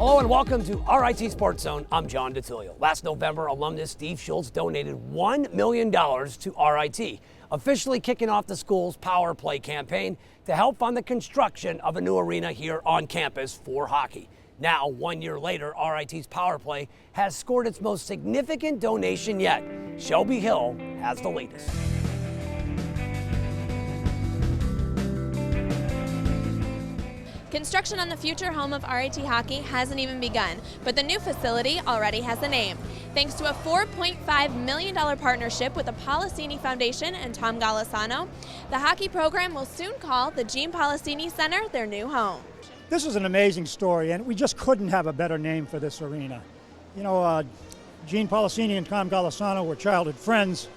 Hello and welcome to RIT SportsZone. I'm John DeTilio. Last November, alumnus Steve Schultz donated $1 million to RIT, officially kicking off the school's Power Play campaign to help fund the construction of a new arena here on campus for hockey. Now, 1 year later, RIT's Power Play has scored its most significant donation yet. Shelby Hill has the latest. Construction on the future home of RIT hockey hasn't even begun, but the new facility already has a name. Thanks to a $4.5 million partnership with the Policini Foundation and Tom Golisano, the hockey program will soon call the Gene Policini Center their new home. This is an amazing story, and we just couldn't have a better name for this arena. You know, Gene Policini and Tom Golisano were childhood friends.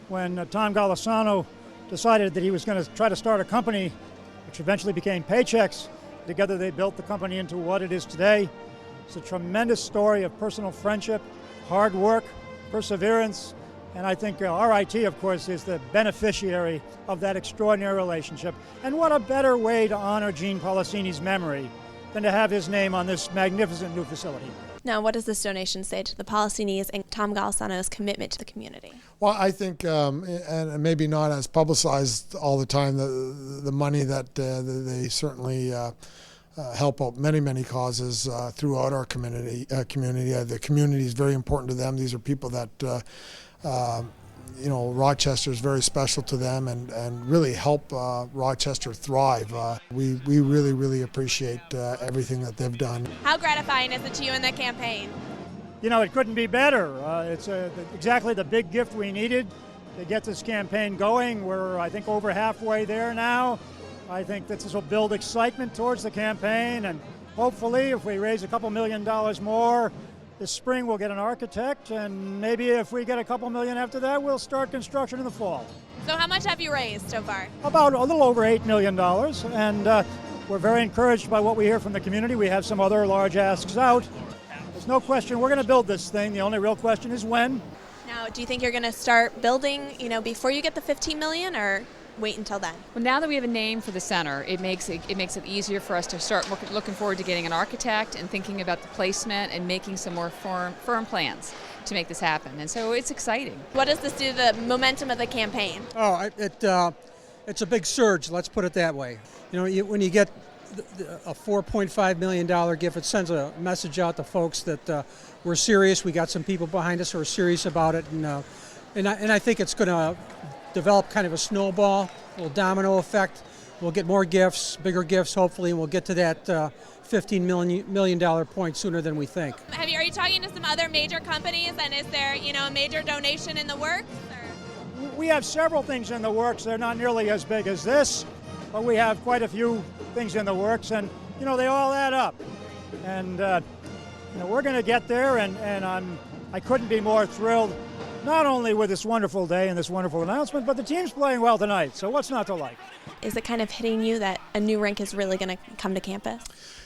When Tom Golisano decided that he was going to try to start a company, which eventually became Paychecks, together they built the company into what it is today. It's a tremendous story of personal friendship, hard work, perseverance, and I think RIT, of course, is the beneficiary of that extraordinary relationship. And what a better way to honor Gene Policini's memory than to have his name on this magnificent new facility. Now, what does this donation say to the Policinis and Tom Golisano's commitment to the community? Well, I think, and maybe not as publicized all the time, the money that they certainly help out many causes throughout our community. The community is very important to them. These are people that, you know, Rochester is very special to them and really help Rochester thrive. We really appreciate everything that they've done. How gratifying is it to you in the campaign? You know, it couldn't be better. It's exactly the big gift we needed to get this campaign going. We're, I think, over halfway there now. I think that this will build excitement towards the campaign, and hopefully if we raise a couple $1 million more, this spring we'll get an architect, and maybe if we get a couple million after that, we'll start construction in the fall. So how much have you raised so far? About a little over $8 million, and we're very encouraged by what we hear from the community. We have some other large asks out. There's no question we're going to build this thing. The only real question is when. Now, do you think you're going to start building, before you get the $15 million, or wait until then? Well, now that we have a name for the center, it makes it easier for us to start looking forward to getting an architect and thinking about the placement and making some more firm plans to make this happen. And so it's exciting. What does this do to the momentum of the campaign? Oh, it's a big surge, let's put it that way. You know, when you get a $4.5 million gift, it sends a message out to folks that we're serious. We got some people behind us who are serious about it, and I think it's going to develop kind of a snowball, a little domino effect. We'll get more gifts, bigger gifts, hopefully, and we'll get to that $15 million point sooner than we think. Are you talking to some other major companies, and is there, a major donation in the works? Or? We have several things in the works. They're not nearly as big as this, but we have quite a few things in the works, and they all add up. And we're going to get there, and I couldn't be more thrilled, not only with this wonderful day and this wonderful announcement, but the team's playing well tonight, so what's not to like? Is it kind of hitting you that a new rink is really going to come to campus?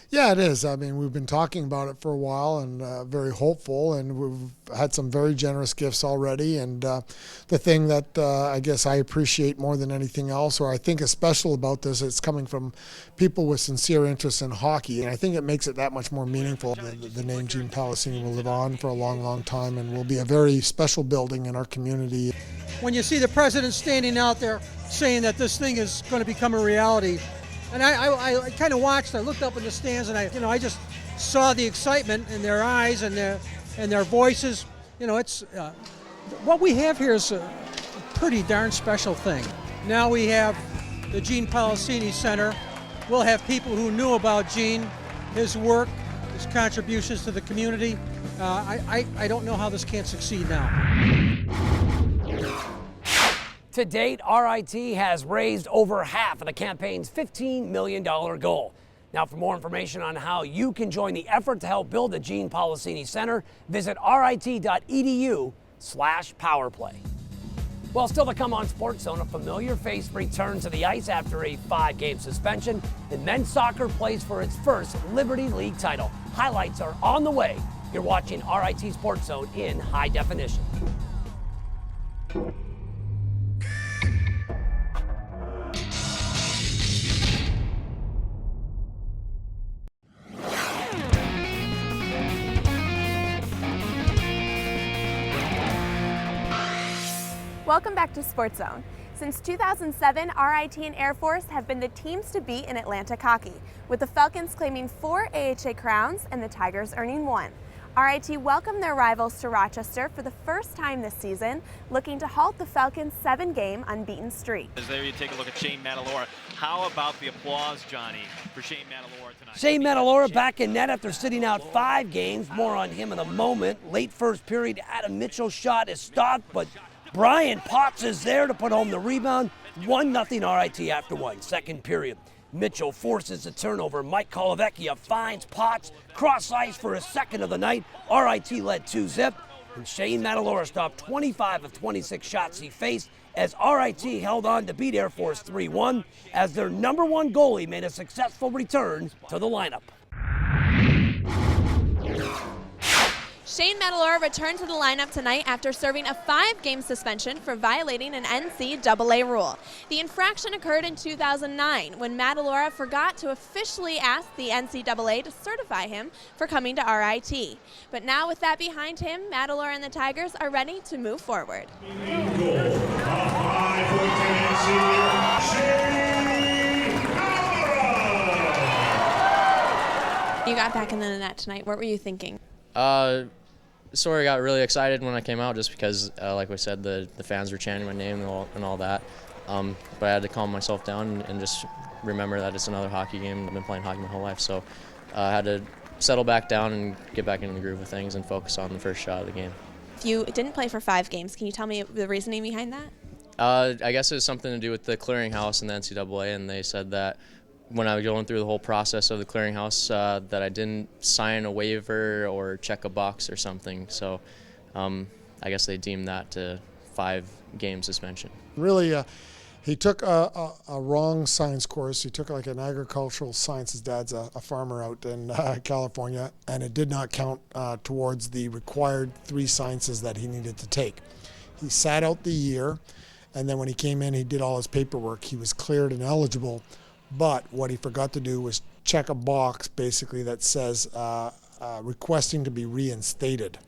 Yeah, it is. I mean, we've been talking about it for a while and very hopeful, and we've had some very generous gifts already. And the thing that I guess I appreciate more than anything else, or I think is special about this, it's coming from people with sincere interest in hockey, and I think it makes it that much more meaningful. The name Gene Policini will live on for a long time and will be a very special building in our community. When you see the president standing out there saying that this thing is going to become a reality, and I kind of watched. I looked up in the stands, and I just saw the excitement in their eyes and their voices. It's what we have here is a pretty darn special thing. Now we have the Gene Policini Center. We'll have people who knew about Gene, his work, his contributions to the community. I don't know how this can't succeed now. To date, RIT has raised over half of the campaign's $15 million goal. Now, for more information on how you can join the effort to help build the Gene Policini Center, visit rit.edu/powerplay. Well, still to come on SportsZone, a familiar face returns to the ice after a 5-game suspension, and men's soccer plays for its first Liberty League title. Highlights are on the way. You're watching RIT SportsZone in high definition. Welcome back to SportsZone. Since 2007, RIT and Air Force have been the teams to beat in Atlantic hockey, with the Falcons claiming 4 AHA crowns and the Tigers earning 1. RIT welcomed their rivals to Rochester for the first time this season, looking to halt the Falcons' 7-game unbeaten streak. As there you take a look at Shane Matalora. How about the applause, Johnny, for Shane Matalora tonight? Shane Matalora back in net after sitting out 5 games. More on him in a moment. Late first period, Adam Mitchell's shot is stopped, but Brian Potts is there to put home the rebound. 1-0 RIT after 1. Second period. Mitchell forces a turnover. Mike Kolovecchia finds Potts. Cross ice for his second of the night. RIT led 2-0. And Shane Matalora stopped 25 of 26 shots he faced as RIT held on to beat Air Force 3-1 as their number 1 goalie made a successful return to the lineup. Shane Matalora returned to the lineup tonight after serving a 5-game suspension for violating an NCAA rule. The infraction occurred in 2009 when Matalora forgot to officially ask the NCAA to certify him for coming to RIT. But now with that behind him, Matalora and the Tigers are ready to move forward. You got back in the net tonight. What were you thinking? Sort of got really excited when I came out just because, like we said, the fans were chanting my name and all that. But I had to calm myself down and just remember that it's another hockey game. I've been playing hockey my whole life, so I had to settle back down and get back into the groove of things and focus on the first shot of the game. If you didn't play for 5 games, can you tell me the reasoning behind that? I guess it was something to do with the clearinghouse and the NCAA, and they said that when I was going through the whole process of the clearinghouse that I didn't sign a waiver or check a box or something. So I guess they deemed that to 5-game suspension. Really, he took a wrong science course. He took like an agricultural science. His dad's a farmer out in California, and it did not count towards the required 3 sciences that he needed to take. He sat out the year, and then when he came in, he did all his paperwork. He was cleared and eligible. But what he forgot to do was check a box basically that says requesting to be reinstated.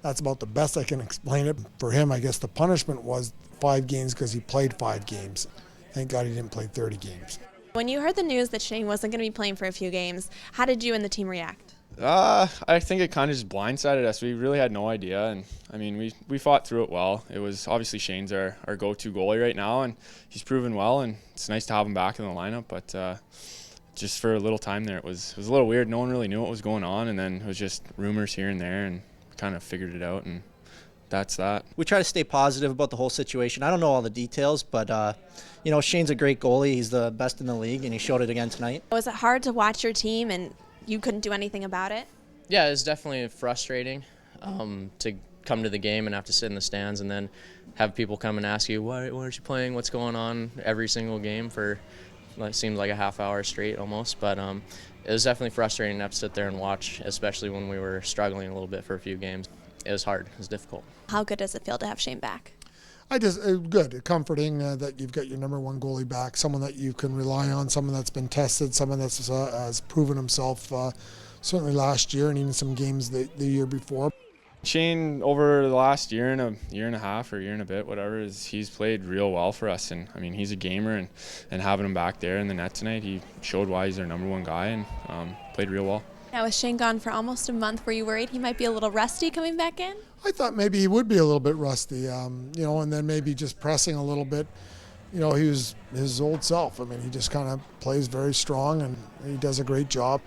That's about the best I can explain it. For him, I guess the punishment was 5 games because he played 5 games. Thank God he didn't play 30 games. When you heard the news that Shane wasn't going to be playing for a few games, how did you and the team react? I think it kind of just blindsided us. We really had no idea, and I mean, we fought through it well. It was obviously Shane's our go-to goalie right now, and he's proven well, and it's nice to have him back in the lineup, but just for a little time there, it was a little weird. No one really knew what was going on, and then it was just rumors here and there, and kind of figured it out, and that's that. We try to stay positive about the whole situation. I don't know all the details, but Shane's a great goalie. He's the best in the league, and he showed it again tonight. Was it hard to watch your team and you couldn't do anything about it? Yeah, it's definitely frustrating to come to the game and have to sit in the stands and then have people come and ask you, why aren't you playing, what's going on, every single game for it seemed like a half hour straight almost. But it was definitely frustrating to have to sit there and watch, especially when we were struggling a little bit for a few games. It was hard, it was difficult. How good does it feel to have Shane back? Good, comforting that you've got your number 1 goalie back, someone that you can rely on, someone that's been tested, someone that's has proven himself certainly last year and even some games the year before. Shane, over the last year and a half or year and a bit, whatever, he's played real well for us, and I mean he's a gamer, and having him back there in the net tonight, he showed why he's our number 1 guy and played real well. Now with Shane gone for almost a month, were you worried he might be a little rusty coming back in? I thought maybe he would be a little bit rusty, and then maybe just pressing a little bit. He was his old self. I mean, he just kind of plays very strong, and he does a great job.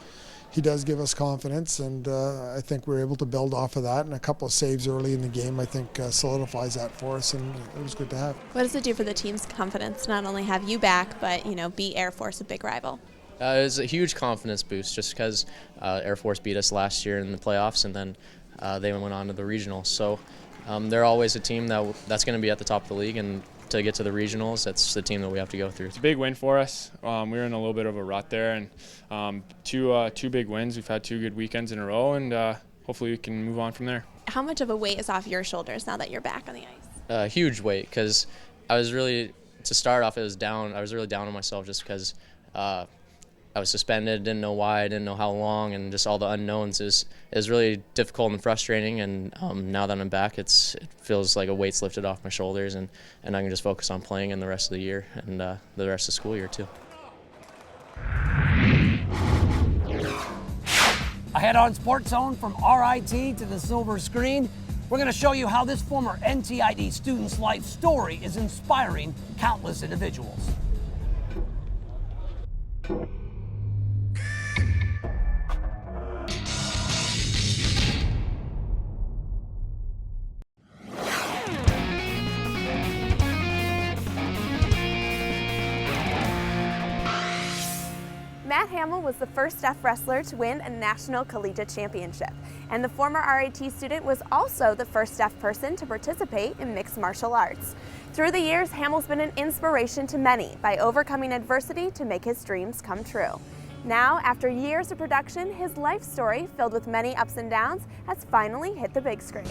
He does give us confidence, and I think we're able to build off of that. And a couple of saves early in the game, I think, solidifies that for us, and it was good to have. What does it do for the team's confidence to not only have you back, but beat Air Force, a big rival? It was a huge confidence boost just because Air Force beat us last year in the playoffs, and then they went on to the regionals. So they're always a team that's going to be at the top of the league, and to get to the regionals, that's the team that we have to go through. It's a big win for us. We were in a little bit of a rut there, and two big wins. We've had 2 good weekends in a row, and hopefully we can move on from there. How much of a weight is off your shoulders now that you're back on the ice? Huge weight, because I was really, to start off, I was really down on myself just because I was suspended, didn't know why, didn't know how long, and just all the unknowns is really difficult and frustrating. And now that I'm back, it feels like a weight's lifted off my shoulders, and I can just focus on playing in the rest of the year and the rest of the school year too. Ahead on SportsZone, from RIT to the silver screen, we're going to show you how this former NTID student's life story is inspiring countless individuals. Matt Hamill was the first deaf wrestler to win a national collegiate championship, and the former RIT student was also the first deaf person to participate in mixed martial arts. Through the years, Hamill's been an inspiration to many by overcoming adversity to make his dreams come true. Now, after years of production, his life story, filled with many ups and downs, has finally hit the big screen.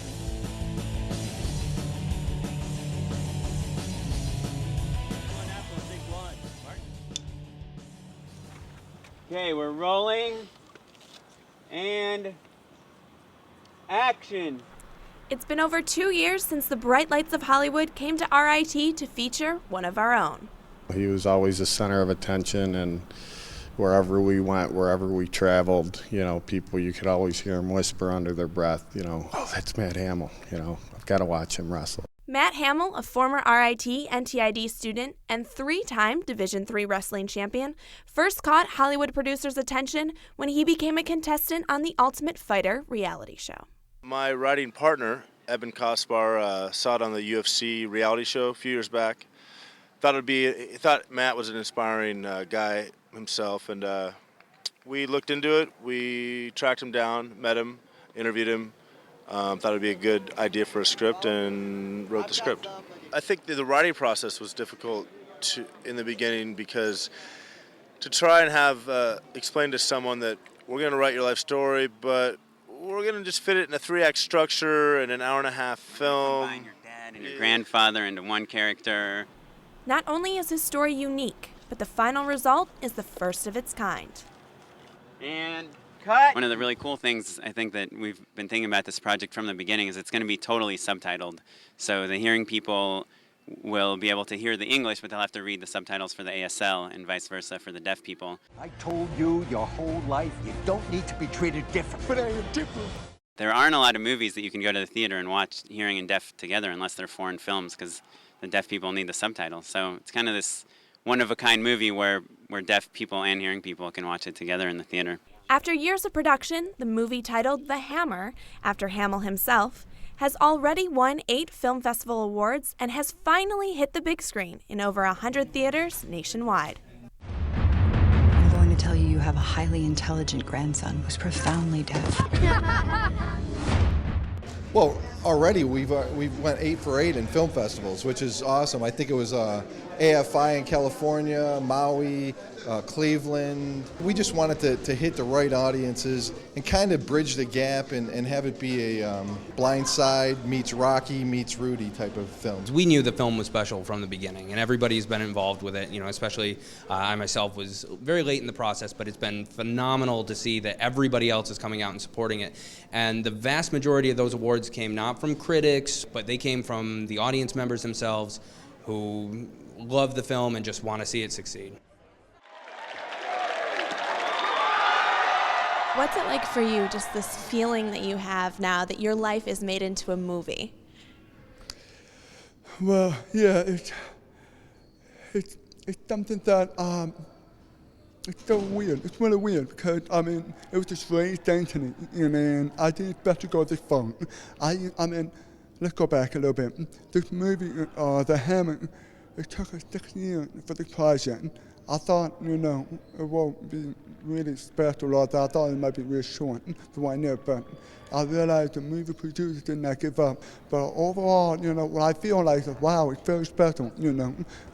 Okay, we're rolling, and action. It's been over 2 years since the bright lights of Hollywood came to RIT to feature one of our own. He was always the center of attention, and wherever we went, wherever we traveled, people, you could always hear him whisper under their breath, oh, that's Matt Hamill, I've got to watch him wrestle. Matt Hamill, a former RIT NTID student and 3-time Division III wrestling champion, first caught Hollywood producers' attention when he became a contestant on the Ultimate Fighter reality show. My writing partner, Eben Kaspar, saw it on the UFC reality show a few years back. Thought Matt was an inspiring guy himself, and we looked into it. We tracked him down, met him, interviewed him. Thought it would be a good idea for a script, and wrote the script. I think the writing process was difficult in the beginning, because to try and have explain to someone that we're going to write your life story, but we're going to just fit it in a 3-act structure and an hour-and-a-half film. Combine your dad and your grandfather into one character. Not only is his story unique, but the final result is the first of its kind. And cut. One of the really cool things I think that we've been thinking about this project from the beginning is it's going to be totally subtitled. So the hearing people will be able to hear the English, but they'll have to read the subtitles for the ASL, and vice versa for the deaf people. I told you your whole life you don't need to be treated different. But I am different. There aren't a lot of movies that you can go to the theater and watch hearing and deaf together unless they're foreign films, because the deaf people need the subtitles. So it's kind of this one-of-a-kind movie where deaf people and hearing people can watch it together in the theater. After years of production, the movie, titled The Hammer, after Hamill himself, has already won 8 film festival awards and has finally hit the big screen in over 100 theaters nationwide. I'm going to tell you you have a highly intelligent grandson who's profoundly deaf. Well, already we went 8 for 8 in film festivals, which is awesome. I think it was AFI in California, Maui, Cleveland. We just wanted to hit the right audiences and kind of bridge the gap and have it be a Blind Side meets Rocky meets Rudy type of film. We knew the film was special from the beginning, and everybody's been involved with it. Especially I myself was very late in the process, but it's been phenomenal to see that everybody else is coming out and supporting it. And the vast majority of those awards came not from critics, but they came from the audience members themselves, who love the film and just want to see it succeed. What's it like for you, just this feeling that you have now that your life is made into a movie? Well, yeah, it's something that it's so weird. It's really weird because it was a strange thing to me, and I didn't expect to go this far. Let's go back a little bit. This movie, The Hammer, it took us 6 years for the project. I thought, it won't be really special, or I thought it might be real short for one year, but I realized the movie producers did not give up. But overall, what I feel like is, wow, it's very special,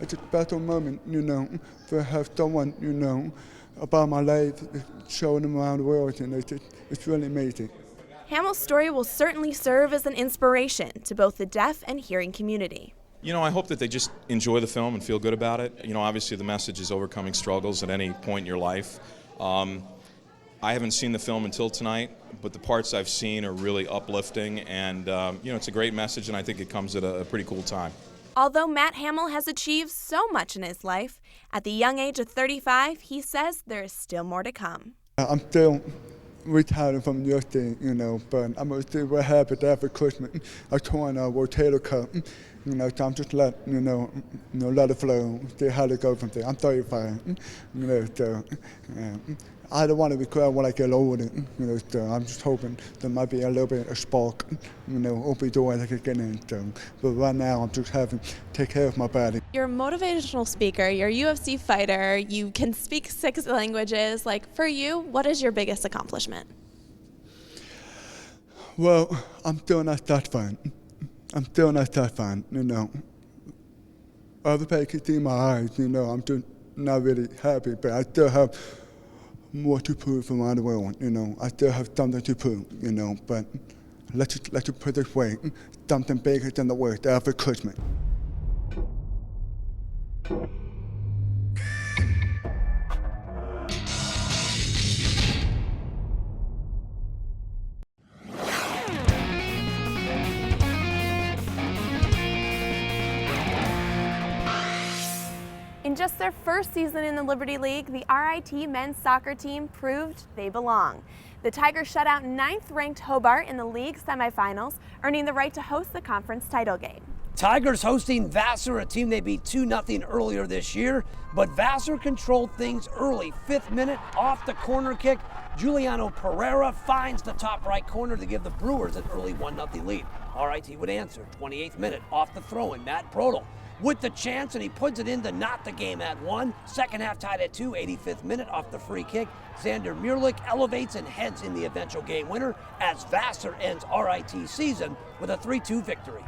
It's a special moment, to have someone, about my life, showing them around the world, and it's really amazing. Hamill's story will certainly serve as an inspiration to both the deaf and hearing community. You know, I hope that they just enjoy the film and feel good about it. You know, obviously the message is overcoming struggles at any point in your life. I haven't seen the film until tonight, but the parts I've seen are really uplifting, and you know, it's a great message, and I think it comes at a pretty cool time. Although Matt Hamill has achieved so much in his life, at the young age of 35, he says there is still more to come. I'm still retired from your thing, you know, but I'm still very happy to have a Christmas. I torn a rotator cuff, you know, so I'm just let it flow, see how to go from there. I'm 35, you know, so I don't want to be quiet when I get older, you know, so I'm just hoping there might be a little bit of spark, you know, open doors I could get in, so. But right now I'm just having to take care of my body. You're a motivational speaker, you're a UFC fighter, you can speak 6 languages. Like, for you, what is your biggest accomplishment? Well, I'm still not that fun. You know. Everybody can see my eyes, you know, I'm just not really happy, but I still have more to prove around the world, you know. I still have something to prove, you know, but let's put it this way, something bigger than the word every Christmas. In just their first season in the Liberty League, the RIT men's soccer team proved they belong. The Tigers shut out 9th-ranked Hobart in the league semifinals, earning the right to host the conference title game. Tigers hosting Vassar, a team they beat 2-0 earlier this year, but Vassar controlled things early. 5th minute, off the corner kick, Juliano Pereira finds the top right corner to give the Brewers an early 1-0 lead. RIT would answer. 28th minute, off the throw-in, Matt Brodel with the chance, and he puts it in to knot the game at 1. Second half tied at 2, 85th minute off the free kick. Xander Murlik elevates and heads in the eventual game winner as Vassar ends RIT season with a 3-2 victory.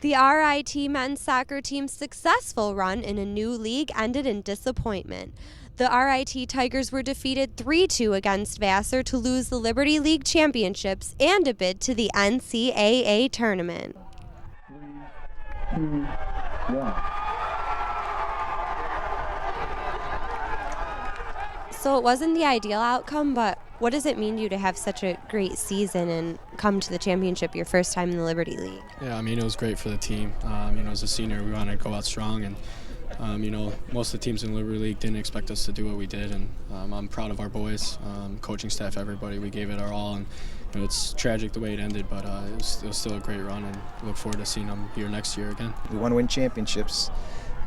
The RIT men's soccer team's successful run in a new league ended in disappointment. The RIT Tigers were defeated 3-2 against Vassar to lose the Liberty League championships and a bid to the NCAA tournament. 3, 2, 1. So it wasn't the ideal outcome, but what does it mean to you to have such a great season and come to the championship your first time in the Liberty League? Yeah, I mean, it was great for the team. You know, as a senior, we wanted to go out strong, and you know, most of the teams in the Liberty League didn't expect us to do what we did, and I'm proud of our boys, coaching staff, everybody. We gave it our all, and you know, it's tragic the way it ended, but it was still a great run, and look forward to seeing them here next year again. We want to win championships.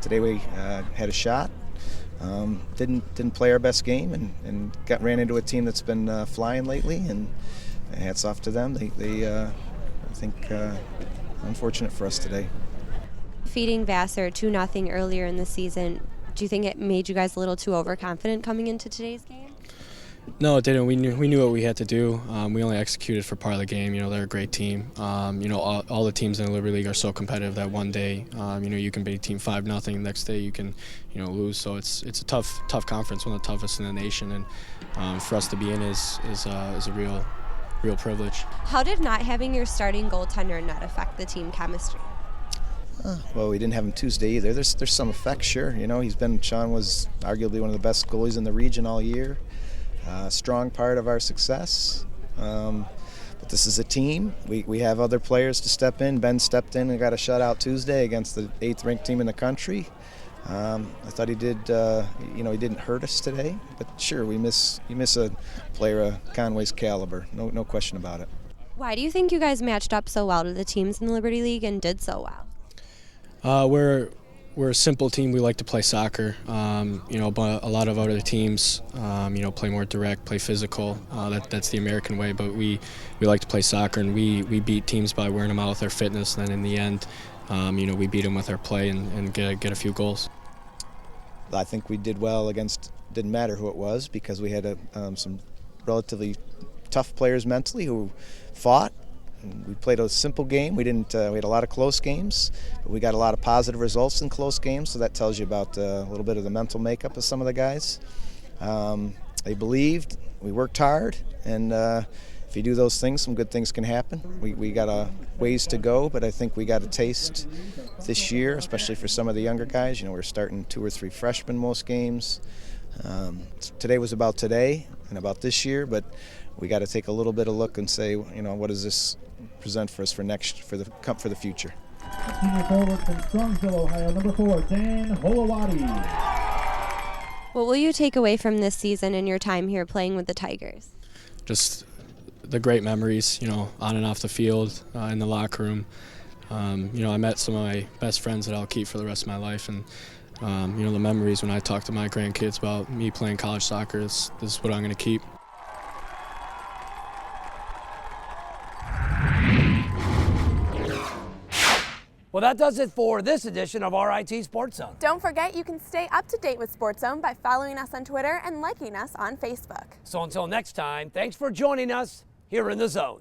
Today we had a shot. Didn't play our best game, and ran into a team that's been flying lately, and hats off to them. They I think unfortunate for us today. Defeating Vassar 2-0 earlier in the season, do you think it made you guys a little too overconfident coming into today's game? No, it didn't. We knew what we had to do. We only executed for part of the game. You know, they're a great team. You know, all the teams in the Liberty League are so competitive that one day, you know, you can beat a team 5-0. Next day, you can, you know, lose. So it's a tough conference, one of the toughest in the nation, and for us to be in is a real privilege. How did not having your starting goaltender not affect the team chemistry? Well, we didn't have him Tuesday either. There's some effect, sure. You know, Sean was arguably one of the best goalies in the region all year. Strong part of our success. But this is a team. We have other players to step in. Ben stepped in and got a shutout Tuesday against the 8th-ranked team in the country. I thought he did. You know, he didn't hurt us today. But sure, you miss a player of Conway's caliber. No question about it. Why do you think you guys matched up so well to the teams in the Liberty League and did so well? We're a simple team. We like to play soccer. You know, but a lot of other teams, you know, play more direct, play physical. That's the American way. But we like to play soccer, and we beat teams by wearing them out with our fitness. And then in the end, you know, we beat them with our play and get a few goals. I think we did well against. Didn't matter who it was because we had some relatively tough players mentally who fought. We played a simple game. We had a lot of close games, but we got a lot of positive results in close games. So that tells you about a little bit of the mental makeup of some of the guys. They believed. We worked hard, and if you do those things, some good things can happen. We got a ways to go, but I think we got a taste this year, especially for some of the younger guys. You know, we're starting 2 or 3 freshmen most games. Today was about today and about this year, but we got to take a little bit of look and say, you know, what does this present for us for the future? Senior forward from Strongsville, Ohio, number 4, Dan Holowati. What will you take away from this season and your time here playing with the Tigers? Just the great memories, you know, on and off the field, in the locker room. You know, I met some of my best friends that I'll keep for the rest of my life, and you know, the memories when I talk to my grandkids about me playing college soccer, this is what I'm going to keep. Well, that does it for this edition of RIT SportsZone. Don't forget you can stay up to date with SportsZone by following us on Twitter and liking us on Facebook. So until next time, thanks for joining us here in the Zone.